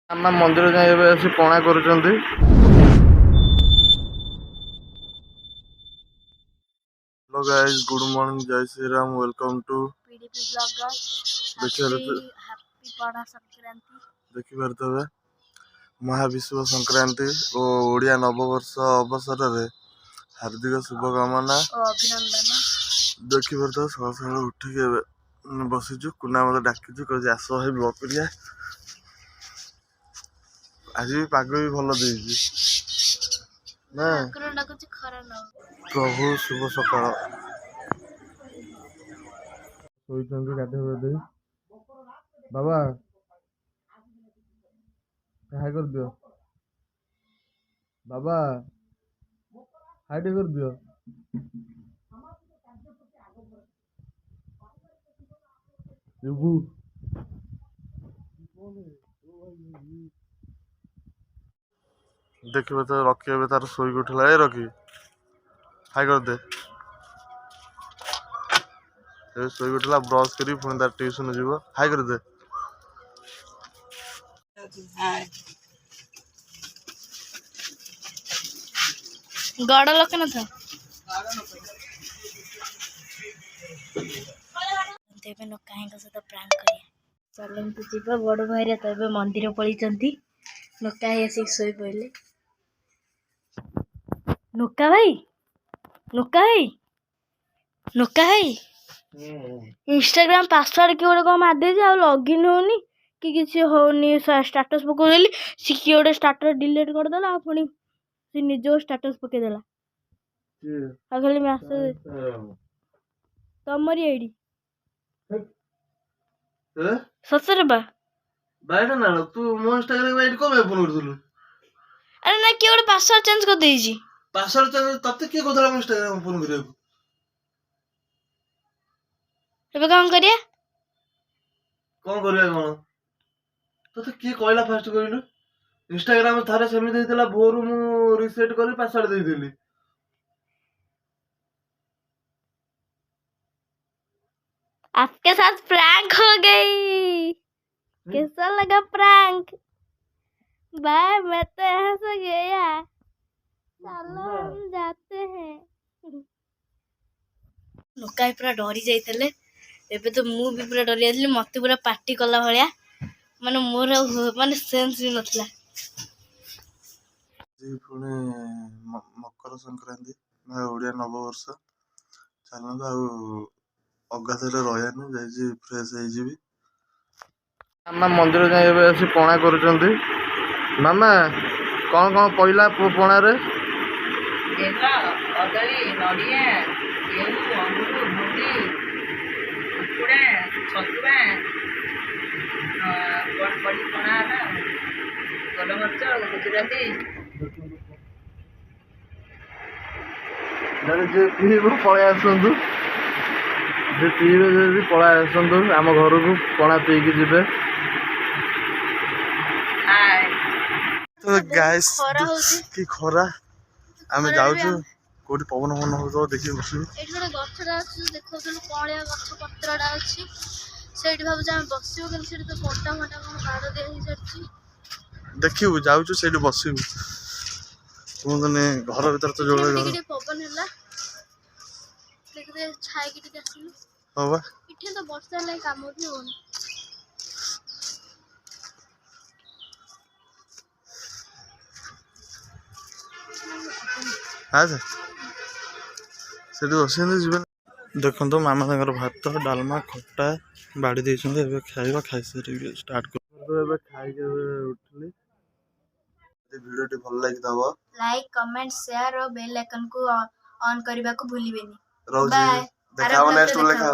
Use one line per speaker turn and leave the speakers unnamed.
मामा मंदिर जाए आसी पणा कर। हेलो गाइस, गुड मॉर्निंग, जय Shri Ram, welcome to
PDP bloggers. Pana Sankranti
देखि पारे महाविश्व संक्रांति और ओडिया नववर्ष अवसर में हार्दिक शुभकामना
अभिनंदन।
देखि पारे सकाल सकाल उठिक बसीचु। कुना मत डाकी कह आस है ब्लॉग करिया। आज भी पाग भी भल दे प्रभु शुभ सकाल गाधे गाधे बाबा हाय कर दियो बाबा हाय कर दियो। देखिए तो रखी ए तार शोक उठला ए रखी हाय कर दे। शोक उठला ब्रश करी पुणी तार ट्यूशन जीव हाय कर दे।
गड़ लोक न था नोका सहित प्रांक करिया चलते जीवा बड़ भाई तो ये मंदिर पलि नोका आसिक शोई पड़े। नोका भाई नोका भाई नोका भाई इंस्टाग्राम पासवर्ड किए गोटे कौन मारदे लॉगिन होनी कि किसी होनी स्टाटस पकौली सी किए गोटे स्टाटस डिलीट करदेला पुणी सी निज स्टाटस पकईदेला खाली मैसेज तमरी आईडी सतरे बा
बैठ ना तू मो इंस्टाग्राम आईडी को ओपन करथुलु।
अरे ना किए गोटे पासवर्ड चेंज कर देजी।
पासवर्ड चेंज तते के कोथला मो इंस्टाग्राम ओपन करियो
एबे काम करिया
कोन तते के कहला फास्ट कहलु। इंस्टाग्राम थारे सेमी देइतला भोर मु रीसेट करी पासवर्ड दे देली।
आपके साथ प्रैंक हो गई। कैसा लगा प्रैंक? बाय, मैं तो यहाँ से गया। चलो हम जाते हैं। लोका पूरा डरी जाइए। एबे तो मु भी पूरा डरी जाइए। मत पूरा पार्टी कला भाया माने मोर माने सेंस भी नथला।
पुणे मकर संक्रांति ओडिया नववर्ष चलना अगाधे रही जाइए फ्रेश हो। मामा मंदिर जाए आसी पणा कर। मामा कौन कौन पहला पणा रे
कदली नड़िया सेऊ अंगूर बुंदी कुकुड़ा छतुआ बड़ी पणा गोलमरीच गुजराती
पलि आसतु जे पीबे जदि पलि आसतु आम घर को पणा पीकी जी। तो गाइस कि खरा आम जाऊँ कोटी पवन फवन हो देखिए बस देखिए जाऊँ से बस घर भर तो जो पवन हाँ बा तो वर्षा काम भी हो देखो मामा भात डालमा खटा बाड़ी देते खाइबा खाई स्टार्ट कर उठली। वीडियो भल लगी
लाइक कमेंट शेयर और बेल आइकन को ऑन करने को भूलिबेनी।
बाय। देखा नेक्स्ट देखा।